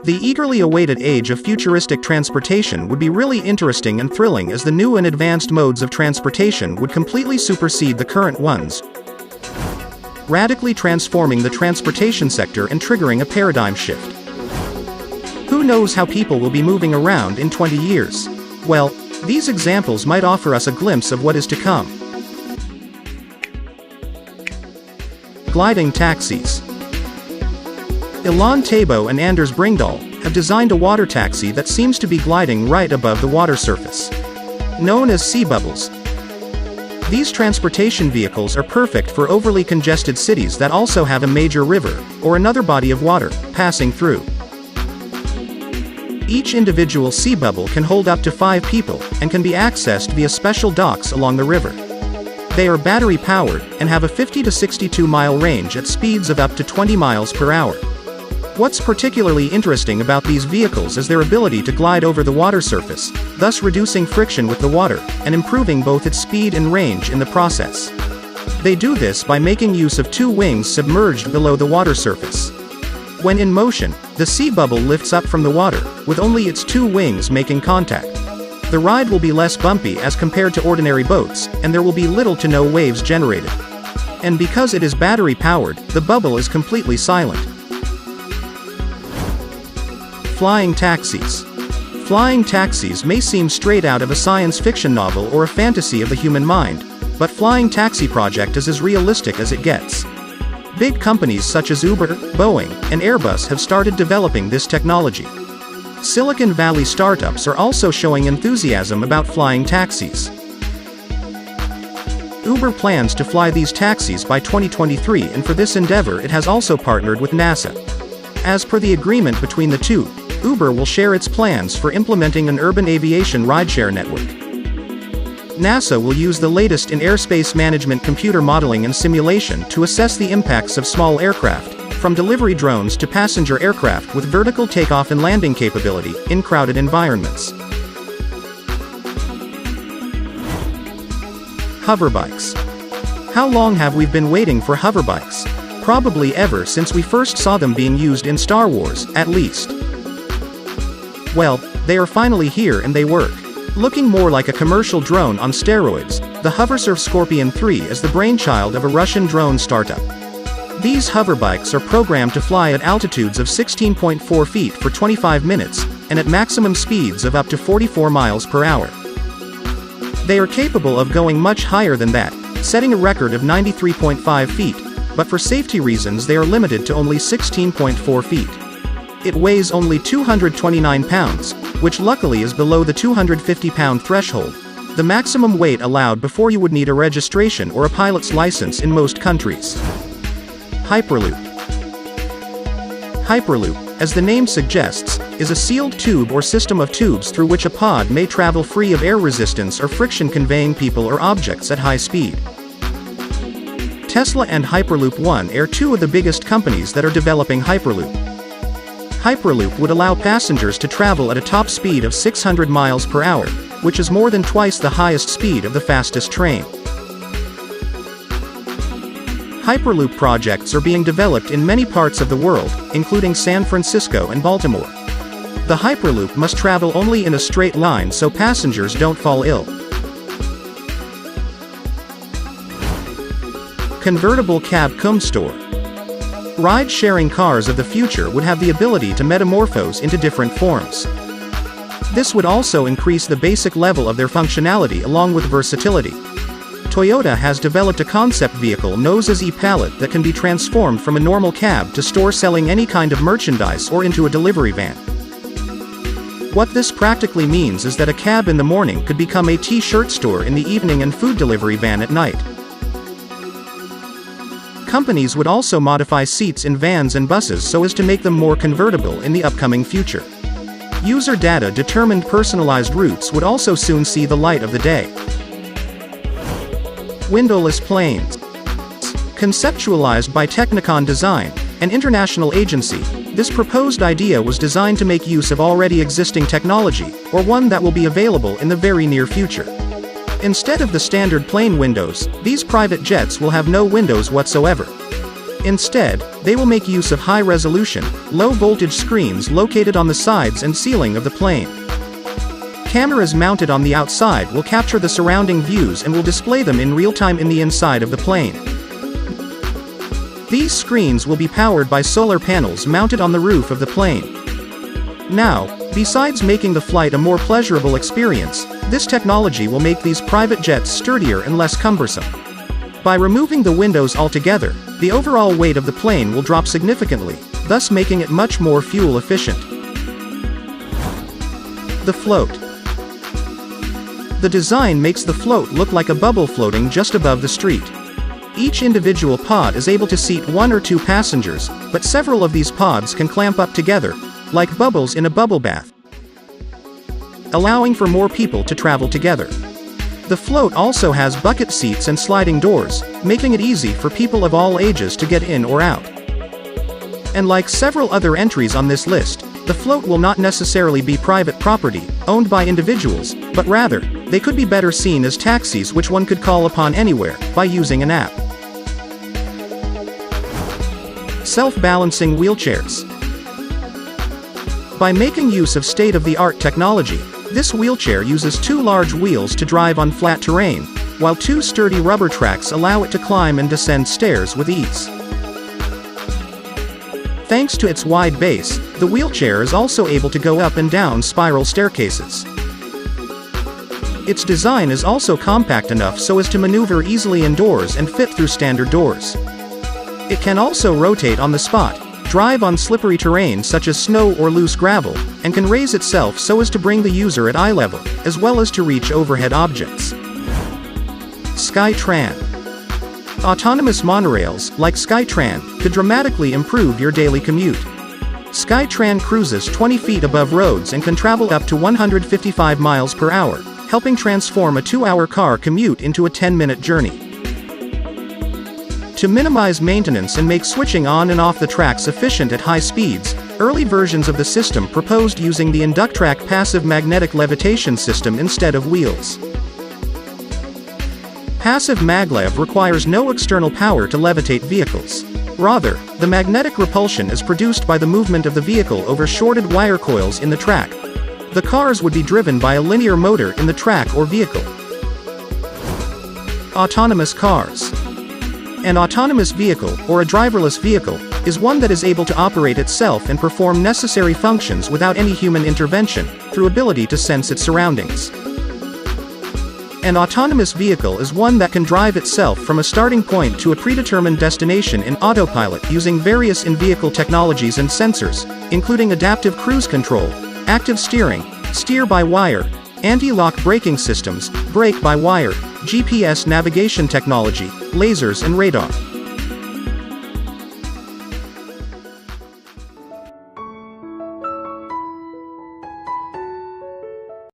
The eagerly awaited age of futuristic transportation would be really interesting and thrilling, as the new and advanced modes of transportation would completely supersede the current ones, radically transforming the transportation sector and triggering a paradigm shift. Who knows how people will be moving around in 20 years? Well, these examples might offer us a glimpse of what is to come. Gliding taxis. Ilan Tabo and Anders Bringdahl have designed a water taxi that seems to be gliding right above the water surface. Known as sea bubbles, these transportation vehicles are perfect for overly congested cities that also have a major river, or another body of water, passing through. Each individual sea bubble can hold up to 5 people, and can be accessed via special docks along the river. They are battery-powered, and have a 50 to 62-mile range at speeds of up to 20 miles per hour. What's particularly interesting about these vehicles is their ability to glide over the water surface, thus reducing friction with the water, and improving both its speed and range in the process. They do this by making use of 2 wings submerged below the water surface. When in motion, the sea bubble lifts up from the water, with only its 2 wings making contact. The ride will be less bumpy as compared to ordinary boats, and there will be little to no waves generated. And because it is battery-powered, the bubble is completely silent. Flying taxis. Flying taxis may seem straight out of a science fiction novel or a fantasy of the human mind, but Flying Taxi project is as realistic as it gets. Big companies such as Uber, Boeing, and Airbus have started developing this technology. Silicon Valley startups are also showing enthusiasm about flying taxis. Uber plans to fly these taxis by 2023, and for this endeavor it has also partnered with NASA. As per the agreement between the two, Uber will share its plans for implementing an urban aviation rideshare network. NASA will use the latest in airspace management computer modeling and simulation to assess the impacts of small aircraft, from delivery drones to passenger aircraft with vertical takeoff and landing capability, in crowded environments. Hoverbikes. How long have we been waiting for hoverbikes? Probably ever since we first saw them being used in Star Wars, at least. Well, they are finally here and they work. Looking more like a commercial drone on steroids, the Hoversurf Scorpion 3 is the brainchild of a Russian drone startup. These hoverbikes are programmed to fly at altitudes of 16.4 feet for 25 minutes, and at maximum speeds of up to 44 miles per hour. They are capable of going much higher than that, setting a record of 93.5 feet, but for safety reasons they are limited to only 16.4 feet. It weighs only 229 pounds, which luckily is below the 250-pound threshold, the maximum weight allowed before you would need a registration or a pilot's license in most countries. Hyperloop. Hyperloop, as the name suggests, is a sealed tube or system of tubes through which a pod may travel free of air resistance or friction, conveying people or objects at high speed. Tesla and Hyperloop One are 2 of the biggest companies that are developing Hyperloop. Hyperloop would allow passengers to travel at a top speed of 600 miles per hour, which is more than twice the highest speed of the fastest train. Hyperloop projects are being developed in many parts of the world, including San Francisco and Baltimore. The Hyperloop must travel only in a straight line so passengers don't fall ill. Convertible cab cum store. Ride-sharing cars of the future would have the ability to metamorphose into different forms. This would also increase the basic level of their functionality along with versatility. Toyota has developed a concept vehicle known as e-Pallet that can be transformed from a normal cab to store selling any kind of merchandise or into a delivery van. What this practically means is that a cab in the morning could become a t-shirt store in the evening and food delivery van at night. Companies would also modify seats in vans and buses so as to make them more convertible in the upcoming future. User data-determined personalized routes would also soon see the light of the day. Windowless planes. Conceptualized by Technicon Design, an international agency, this proposed idea was designed to make use of already existing technology, or one that will be available in the very near future. Instead of the standard plane windows, these private jets will have no windows whatsoever. Instead, they will make use of high-resolution, low-voltage screens located on the sides and ceiling of the plane. Cameras mounted on the outside will capture the surrounding views and will display them in real time in the inside of the plane. These screens will be powered by solar panels mounted on the roof of the plane. Now, besides making the flight a more pleasurable experience, this technology will make these private jets sturdier and less cumbersome. By removing the windows altogether, the overall weight of the plane will drop significantly, thus making it much more fuel efficient. The float. The design makes the float look like a bubble floating just above the street. Each individual pod is able to seat 1 or 2 passengers, but several of these pods can clamp up together, like bubbles in a bubble bath, allowing for more people to travel together. The float also has bucket seats and sliding doors, making it easy for people of all ages to get in or out. And like several other entries on this list, the float will not necessarily be private property, owned by individuals, but rather, they could be better seen as taxis which one could call upon anywhere, by using an app. Self-balancing wheelchairs. By making use of state-of-the-art technology, this wheelchair uses 2 large wheels to drive on flat terrain, while 2 sturdy rubber tracks allow it to climb and descend stairs with ease. Thanks to its wide base, the wheelchair is also able to go up and down spiral staircases. Its design is also compact enough so as to maneuver easily indoors and fit through standard doors. It can also rotate on the spot, drive on slippery terrain such as snow or loose gravel, and can raise itself so as to bring the user at eye level, as well as to reach overhead objects. SkyTran. Autonomous monorails, like SkyTran, could dramatically improve your daily commute. SkyTran cruises 20 feet above roads and can travel up to 155 miles per hour, helping transform a 2-hour car commute into a 10-minute journey. To minimize maintenance and make switching on and off the tracks efficient at high speeds, early versions of the system proposed using the Inductrack passive magnetic levitation system instead of wheels. Passive maglev requires no external power to levitate vehicles. Rather, the magnetic repulsion is produced by the movement of the vehicle over shorted wire coils in the track. The cars would be driven by a linear motor in the track or vehicle. Autonomous cars. An autonomous vehicle, or a driverless vehicle, is one that is able to operate itself and perform necessary functions without any human intervention, through ability to sense its surroundings. An autonomous vehicle is one that can drive itself from a starting point to a predetermined destination in autopilot using various in-vehicle technologies and sensors, including adaptive cruise control, active steering, steer-by-wire, anti-lock braking systems, brake-by-wire, GPS navigation technology, lasers and radar.